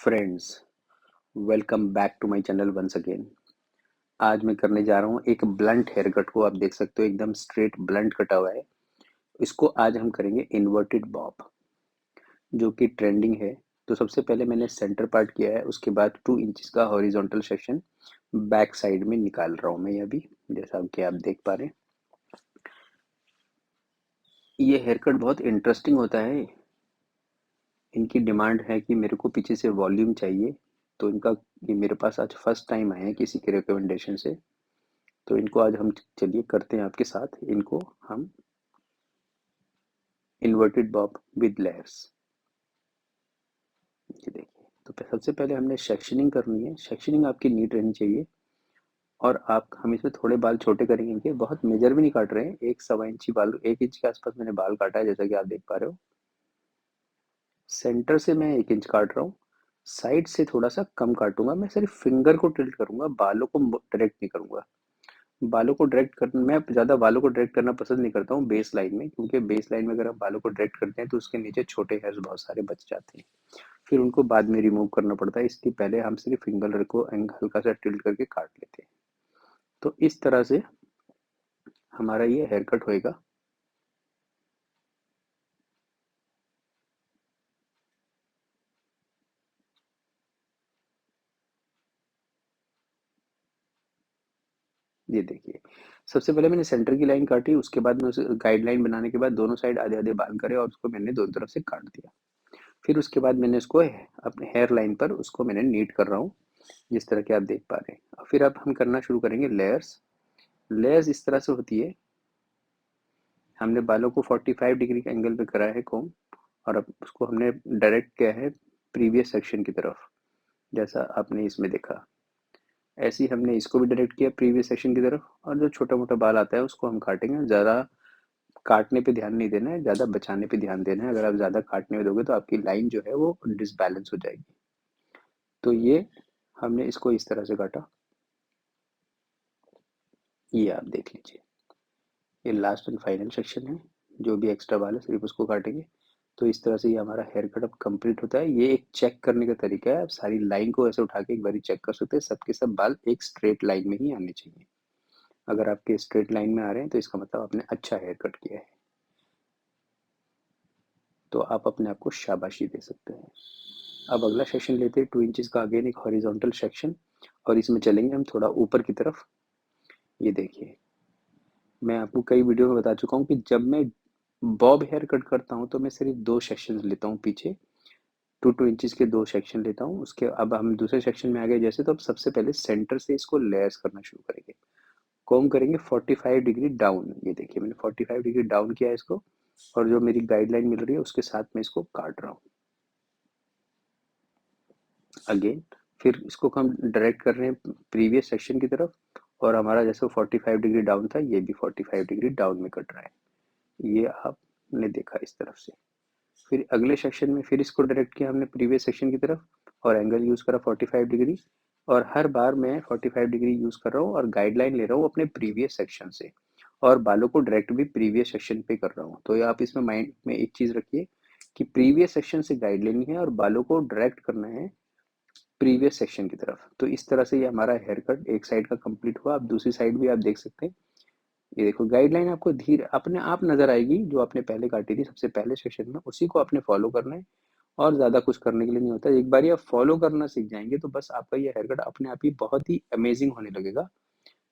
Friends, welcome back to my channel once again. आज मैं करने जा रहा हूँ एक ब्लंट हेयर कट को। आप देख सकते हो एकदम स्ट्रेट ब्लंट कटा हुआ है। इसको आज हम करेंगे इन्वर्टेड बॉब, जो कि ट्रेंडिंग है। तो सबसे पहले मैंने सेंटर पार्ट किया है, उसके बाद 2 इंच का हॉरिजॉन्टल सेक्शन बैक साइड में निकाल रहा हूँ मैं अभी, जैसा कि आप देख पा रहे हैं। ये हेयर कट बहुत इंटरेस्टिंग होता है। इनकी डिमांड है कि मेरे को पीछे से वॉल्यूम चाहिए, तो इनका ये मेरे पास आज फर्स्ट टाइम आए हैं किसी के रिकमेंडेशन से। तो इनको आज हम चलिए करते हैं आपके साथ। इनको हम इन्वर्टेड बॉब विद लेयर्स, ये देखिए। तो सबसे पहले हमने सेक्शनिंग करनी है। सेक्शनिंग आपकी नीट रहनी चाहिए। और आप हम इसमें थोड़े बाल छोटे करेंगे इनके, बहुत मेजर भी नहीं काट रहे हैं। एक 1.25 इंची बाल, 1 इंच के आसपास मैंने बाल काटा है, जैसा कि आप देख पा रहे हो। सेंटर से मैं 1 इंच काट रहा हूँ। साइड से थोड़ा सा कम काटूंगा। मैं सिर्फ फिंगर को टिल्ट करूंगा, बालों को डायरेक्ट नहीं करूंगा। बालों को डायरेक्ट करना, मैं ज़्यादा बालों को डायरेक्ट करना पसंद नहीं करता हूँ बेस लाइन में, क्योंकि बेस लाइन में अगर आप बालों को डायरेक्ट करते हैं तो उसके नीचे छोटे हेयर्स बहुत सारे बच जाते हैं, फिर उनको बाद में रिमूव करना पड़ता है। इसलिए पहले हम सिर्फ फिंगर को हल्का सा टिल्ट करके काट लेते हैं। तो इस तरह से हमारा ये हेयर कट होएगा। ये देखिए, सबसे पहले मैंने सेंटर की लाइन काटी, उसके बाद में उसे गाइडलाइन बनाने के बाद दोनों साइड आधे आधे बाल करे और उसको मैंने दोनों तरफ से काट दिया। फिर उसके बाद मैंने उसको अपने हेयर लाइन पर उसको मैंने नीट कर रहा हूँ, जिस तरह के आप देख पा रहे हैं। और फिर अब हम करना शुरू करेंगे लेयर्स। लेयर्स इस तरह से होती है। हमने बालों को 45 डिग्री के एंगल पे करा है कोम, और अब उसको हमने डायरेक्ट किया है प्रीवियस सेक्शन की तरफ, जैसा आपने इसमें देखा। ऐसे ही हमने इसको भी डायरेक्ट किया प्रीवियस सेक्शन की तरफ। और जो छोटा मोटा बाल आता है उसको हम काटेंगे। ज़्यादा काटने पे ध्यान नहीं देना है, ज़्यादा बचाने पे ध्यान देना है। अगर आप ज़्यादा काटने में दोगे तो आपकी लाइन जो है वो डिसबैलेंस हो जाएगी। तो ये हमने इसको इस तरह से काटा, ये आप देख लीजिए। ये लास्ट एंड फाइनल सेक्शन है। जो भी एक्स्ट्रा बाल है सिर्फ उसको काटेंगे। तो इस तरह से ये हमारा हेयर कट अब कंप्लीट होता है। ये एक चेक करने का तरीका है। आप सारी लाइन को ऐसे उठा के एक बार चेक कर सकते हैं, सबके सब बाल एक स्ट्रेट लाइन में ही आने चाहिए। अगर आपके स्ट्रेट लाइन में आ रहे हैं तो इसका मतलब आपने अच्छा हेयर कट किया है, तो आप अपने आप को शाबाशी दे सकते हैं। अब अगला सेक्शन लेते हैं 2 इंचेस का, अगेन एक हॉरिजॉन्टल सेक्शन, और इसमें चलेंगे हम थोड़ा ऊपर की तरफ। ये देखिए, मैं आपको कई वीडियो में बता चुका हूँ कि जब मैं बॉब हेयर कट करता हूँ तो मैं सिर्फ 2 सेक्शन लेता हूँ पीछे। 2 2 इंचेस के 2 सेक्शन लेता हूँ। उसके अब हम दूसरे सेक्शन में आ गए जैसे, तो अब सबसे पहले सेंटर से इसको लेयर्स करना शुरू करेंगे। कॉम करेंगे 45 डिग्री डाउन। ये देखिए, मैंने 45 डिग्री डाउन किया है इसको, और जो मेरी गाइडलाइन मिल रही है उसके साथ में इसको काट रहा हूँ अगेन। फिर इसको हम डायरेक्ट कर रहे हैं प्रीवियस सेक्शन की तरफ, और हमारा जैसे 45 डिग्री डाउन था, ये भी 45 डिग्री डाउन में कट रहा है। ये आपने देखा इस तरफ से। फिर अगले सेक्शन में फिर इसको डायरेक्ट किया हमने प्रीवियस सेक्शन की तरफ, और एंगल यूज़ करा 45 डिग्री। और हर बार मैं 45 डिग्री यूज़ कर रहा हूँ और गाइडलाइन ले रहा हूँ अपने प्रीवियस सेक्शन से, और बालों को डायरेक्ट भी प्रीवियस सेक्शन पे कर रहा हूँ। तो ये आप इसमें माइंड में एक चीज़ रखिए कि प्रीवियस सेक्शन से गाइड लेनी है और बालों को डायरेक्ट करना है प्रीवियस सेक्शन की तरफ। तो इस तरह से ये हमारा हेयर कट एक साइड का कंप्लीट हुआ। आप दूसरी साइड भी आप देख सकते हैं। ये देखो, गाइडलाइन आपको धीरे अपने आप नजर आएगी, जो आपने पहले काटी थी सबसे पहले सेशन में, उसी को आपने फॉलो करना है। और ज्यादा कुछ करने के लिए नहीं होता। एक बार आप फॉलो करना सीख जाएंगे तो बस आपका ये हेयर कट अपने आप ही बहुत ही अमेजिंग होने लगेगा,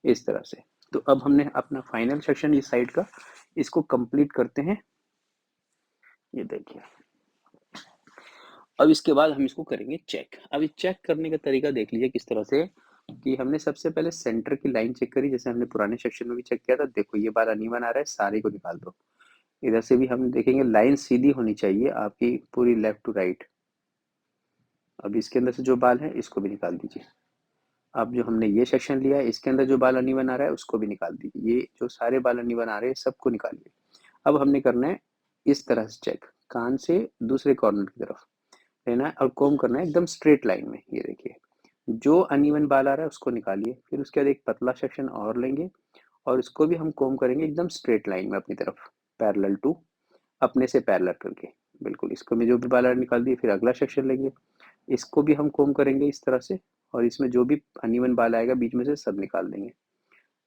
इस तरह से। तो अब हमने अपना फाइनल सेक्शन इस साइड का, इसको कंप्लीट करते हैं। ये देखिए, अब इसके बाद हम इसको करेंगे चेक। अब इस चेक करने का तरीका देख लीजिए किस तरह से, कि हमने सबसे पहले सेंटर की लाइन चेक करी, जैसे हमने पुराने सेक्शन में भी चेक किया था। देखो, ये बार अनइवन आ रहा है, सारे को निकाल दो। इधर से भी हम देखेंगे लाइन सीधी होनी चाहिए आपकी, पूरी लेफ्ट टू राइट। अब इसके अंदर से जो बाल है इसको भी निकाल दीजिए। अब जो हमने ये सेक्शन लिया है इसके अंदर जो बाल अनइवन आ रहा है उसको भी निकाल दीजिए। ये जो सारे बाल अनइवन आ रहे हैं सबको निकालिए। अब हमने करना है इस तरह से चेक, कान से दूसरे कॉर्नर की तरफ लेना है और कोम करना है एकदम स्ट्रेट लाइन में। ये देखिए, जो अनइवन बाल आ रहा है उसको निकालिए। फिर उसके बाद एक पतला सेक्शन और लेंगे, और इसको भी हम कोम करेंगे एकदम स्ट्रेट लाइन में अपनी तरफ, पैरेलल टू, अपने से पैरेलल करके। बिल्कुल, इसको में जो भी बाल निकाल दिए। फिर अगला सेक्शन लेंगे, इसको भी हम कोम करेंगे इस तरह से, और इसमें जो भी अनइवन बाल आएगा बीच में से सब निकाल देंगे।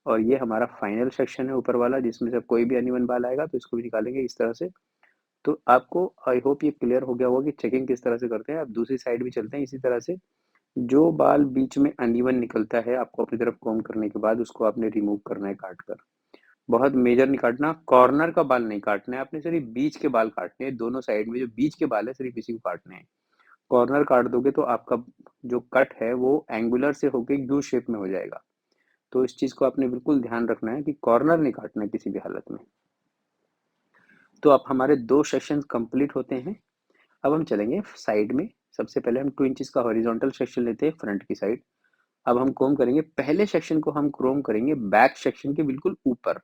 और ये हमारा फाइनल सेक्शन है ऊपर वाला, जिसमें से कोई भी अनइवन बाल आएगा तो इसको भी निकालेंगे इस तरह से। तो आपको आई होप ये क्लियर हो गया होगा कि चेकिंग किस तरह से करते हैं। अब दूसरी साइड भी चलते हैं इसी तरह से। जो बाल बीच में अनइवन निकलता है आपको अपनी तरफ कॉम करने के बाद उसको आपने रिमूव करना है काट कर। बहुत मेजर नहीं काटना, कॉर्नर का बाल नहीं काटना है आपने, सिर्फ बीच के बाल काटने हैं। दोनों साइड में जो बीच के बाल है सिर्फ इसी को काटने हैं। कॉर्नर काट दोगे तो आपका जो कट है वो एंगुलर से होके यू शेप में हो जाएगा। तो इस चीज को आपने बिल्कुल ध्यान रखना है कि कॉर्नर नहीं काटना है किसी भी हालत में। तो अब हमारे 2 सेक्शन कंप्लीट होते हैं। अब हम चलेंगे साइड में। सबसे पहले हम 2 इंचेस का हॉरिजॉन्टल सेक्शन लेते हैं फ्रंट की साइड। अब हम कोम करेंगे, पहले सेक्शन को हम क्रोम करेंगे बैक सेक्शन के बिल्कुल ऊपर,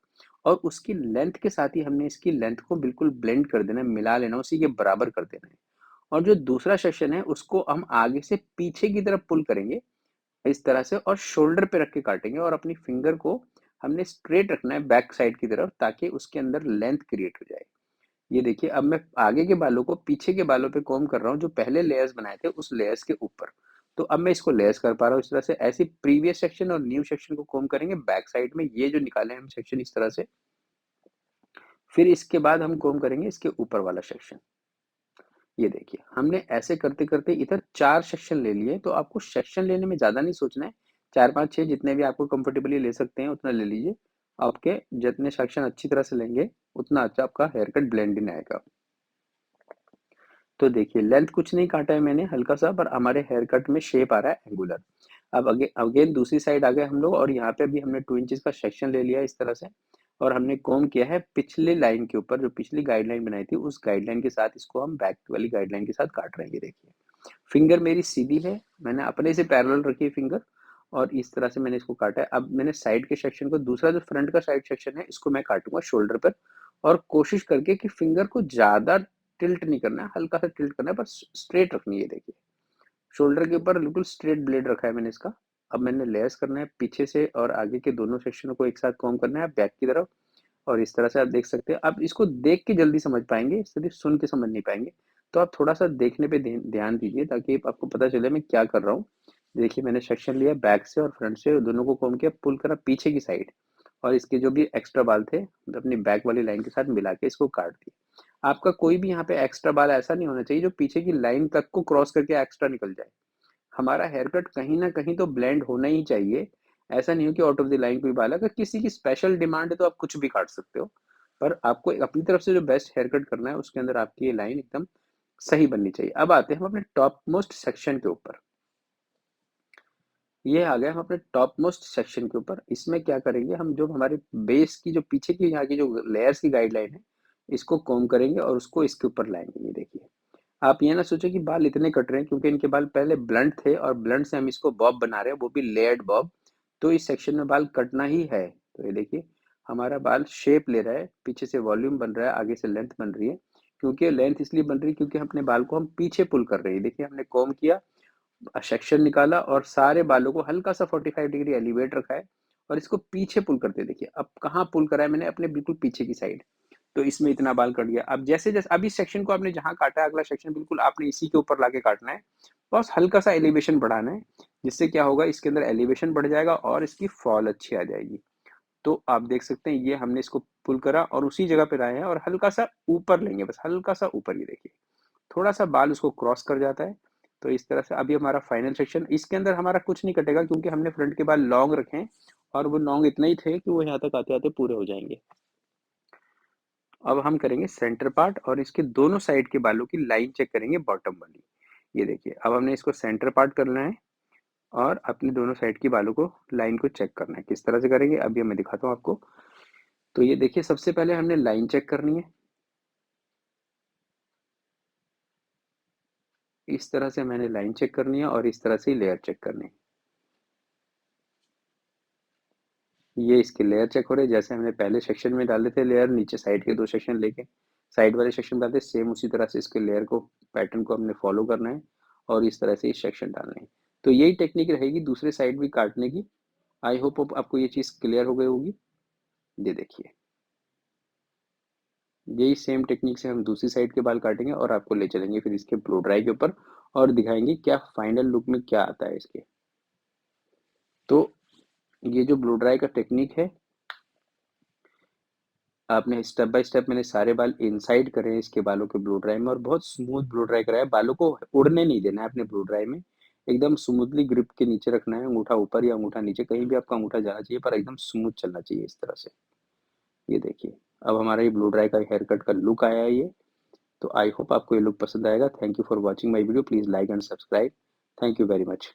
और उसकी लेंथ के साथ ही हमने इसकी लेंथ को बिल्कुल ब्लेंड कर देना है, मिला लेना, उसी के बराबर कर देना है। और जो दूसरा सेक्शन है उसको हम आगे से पीछे की तरफ पुल करेंगे इस तरह से, और शोल्डर पे रख के काटेंगे, और अपनी फिंगर को हमने स्ट्रेट रखना है बैक साइड की तरफ, ताकि उसके अंदर लेंथ क्रिएट हो जाए। ये देखिए, अब मैं आगे के बालों को पीछे के बालों पे कॉम कर रहा हूँ, जो पहले लेयर्स बनाए थे उस लेयर्स के ऊपर। तो अब मैं इसको लेयर्स कर पा रहा हूँ इस तरह से। ऐसे प्रीवियस सेक्शन और न्यू सेक्शन को कॉम करेंगे बैक साइड में, ये जो निकाले हम सेक्शन इस तरह से। फिर इसके बाद हम कॉम करेंगे इसके ऊपर वाला सेक्शन। ये देखिए, हमने ऐसे करते करते इधर 4 सेक्शन ले लिए। तो आपको सेक्शन लेने में ज़्यादा नहीं सोचना है, 4 5 6 जितने भी आपको कंफर्टेबली ले सकते हैं उतना ले लीजिए। आपके जितने सेक्शन अच्छी तरह से लेंगे उतना अच्छा आपका हेयर कट ब्लेंड इन आएगा। तो देखिए, लेंथ कुछ नहीं काटा है मैंने, हल्का सा, पर हमारे हेयर कट में शेप आ रहा है एंगुलर। अब अगेन दूसरी साइड आ गए हम लोग, और यहाँ पे भी हमने 2 इंचेस का सेक्शन ले लिया इस तरह से। और हमने कॉम किया है पिछले लाइन के ऊपर, जो पिछली गाइडलाइन बनाई थी उस गाइडलाइन के साथ इसको हम बैक वाली गाइडलाइन के साथ काट रहे हैं। ये देखिए, फिंगर मेरी सीधी है, मैंने अपने से पैरेलल रखी है फिंगर, और इस तरह से मैंने इसको काटा है। अब मैंने साइड के सेक्शन को, दूसरा जो फ्रंट का साइड सेक्शन है, इसको मैं काटूंगा शोल्डर पर, और कोशिश करके कि फिंगर को ज्यादा टिल्ट नहीं करना है, हल्का सा टिल्ट करना है, पर स्ट्रेट रखनी है। देखिए, शोल्डर के ऊपर बिल्कुल स्ट्रेट ब्लेड रखा है मैंने इसका। अब मैंने लेयर्स करना है पीछे से, और आगे के दोनों सेक्शनों को एक साथ कॉम करना है बैक की तरफ। और इस तरह से आप देख सकते हैं। आप इसको देख के जल्दी समझ पाएंगे, सिर्फ सुन के समझ नहीं पाएंगे। तो आप थोड़ा सा देखने पे ध्यान दीजिए, ताकि आपको पता चले मैं क्या कर रहा हूँ। देखिए, मैंने सेक्शन लिया बैक से और फ्रंट से, दोनों को कॉम किया, पुल करा पीछे की साइड, और इसके जो भी एक्स्ट्रा बाल थे अपनी बैक वाली लाइन के साथ मिला के इसको काट दिया। आपका कोई भी यहाँ पे एक्स्ट्रा बाल ऐसा नहीं होना चाहिए जो पीछे की लाइन तक को क्रॉस करके एक्स्ट्रा निकल जाए। हमारा हेयर कट कहीं ना कहीं तो ब्लेंड होना ही चाहिए। ऐसा नहीं हो कि आउट ऑफ द लाइन कोई बाल है। अगर किसी की स्पेशल डिमांड है तो आप कुछ भी काट सकते हो, पर आपको अपनी तरफ से जो बेस्ट हेयर कट करना है उसके अंदर आपकी ये लाइन एकदम सही बननी चाहिए। अब आते हैं हम अपने टॉप मोस्ट सेक्शन के ऊपर। ये आ गए हम अपने टॉप मोस्ट सेक्शन के ऊपर। इसमें क्या करेंगे हम, जो हमारे बेस की जो पीछे की यहाँ की जो लेयर्स की गाइडलाइन है, इसको कॉम करेंगे और उसको इसके ऊपर लाएंगे। ये देखिए, आप ये ना सोचो कि बाल इतने कट रहे हैं, क्योंकि इनके बाल पहले ब्लंट थे और ब्लंट से हम इसको बॉब बना रहे हैं, वो भी लेयर्ड बॉब। तो इस सेक्शन में बाल कटना ही है। तो ये देखिए, हमारा बाल शेप ले रहा है, पीछे से वॉल्यूम बन रहा है, आगे से लेंथ बन रही है। क्योंकि लेंथ इसलिए बन रही है क्योंकि हम अपने बाल को हम पीछे पुल कर रहे हैं। देखिए, हमने कॉम किया, सेक्शन निकाला, और सारे बालों को हल्का सा 45 डिग्री एलिवेट रखा है, और इसको पीछे पुल करते। देखिए, अब कहाँ पुल करा है मैंने, अपने बिल्कुल पीछे की साइड। तो इसमें इतना बाल कट गया। अब जैसे जैसे अभी सेक्शन को आपने जहां काटा है, अगला सेक्शन बिल्कुल आपने इसी के ऊपर लाके काटना है। बस हल्का सा एलिवेशन बढ़ाना है, जिससे क्या होगा, इसके अंदर एलिवेशन बढ़ जाएगा और इसकी फॉल अच्छी आ जाएगी। तो आप देख सकते हैं, ये हमने इसको पुल करा और उसी जगह पे लाए हैं, और हल्का सा ऊपर लेंगे, बस हल्का सा ऊपर। ही देखिए, थोड़ा सा बाल उसको क्रॉस कर जाता है। तो इस तरह से अभी हमारा फाइनल सेक्शन, इसके अंदर हमारा कुछ नहीं कटेगा, क्योंकि हमने फ्रंट के बाल लॉन्ग रखे हैं, और वो लॉन्ग इतना ही थे कि वो यहाँ तक आते आते पूरे हो जाएंगे। अब हम करेंगे सेंटर पार्ट, और इसके दोनों साइड के बालों की लाइन चेक करेंगे बॉटम वाली। ये देखिए, अब हमने इसको सेंटर पार्ट करना है, और अपने दोनों साइड की बालों को लाइन को चेक करना है। किस तरह से करेंगे अभी मैं दिखाता हूँ आपको। तो ये देखिए, सबसे पहले हमने लाइन चेक करनी है। इस तरह से मैंने लाइन चेक करनी है, और इस तरह से लेयर चेक करनी है। ये इसके लेयर चेक हो रहे हैं, जैसे हमने पहले सेक्शन में डाले थे लेयर, नीचे साइड के 2 सेक्शन लेके साइड वाले सेक्शन डालते, सेम उसी तरह से इसके लेयर को, पैटर्न को हमने फॉलो करना है, और इस तरह से ये सेक्शन डालने हैं। तो यही टेक्निक रहेगी दूसरे साइड भी काटने की। आई होप आपको ये चीज़ क्लियर हो गई होगी। ये देखिए, यही सेम टेक्निक से हम दूसरी साइड के बाल काटेंगे, और आपको ले चलेंगे फिर इसके ब्लो ड्राई के ऊपर, और दिखाएंगे क्या फाइनल लुक में क्या आता है इसके। तो ये जो ब्लो ड्राई का टेक्निक है, आपने स्टेप बाय स्टेप मैंने सारे बाल इनसाइड करे हैं इसके बालों के ब्लो ड्राई में, और बहुत स्मूथ ब्लो ड्राई कराया। बालों को उड़ने नहीं देना है अपने ब्लो ड्राई में, एकदम स्मूथली ग्रिप के नीचे रखना है, अंगूठा ऊपर या अंगूठा नीचे, कहीं भी आपका अंगूठा जाना चाहिए, पर एकदम स्मूथ चलना चाहिए इस तरह से। ये देखिए, अब हमारा ये ब्लो ड्राई का हेयर कट का लुक आया है ये। तो आई होप आपको ये लुक पसंद आएगा। Thank you for watching my video, please like and subscribe. Thank you very much.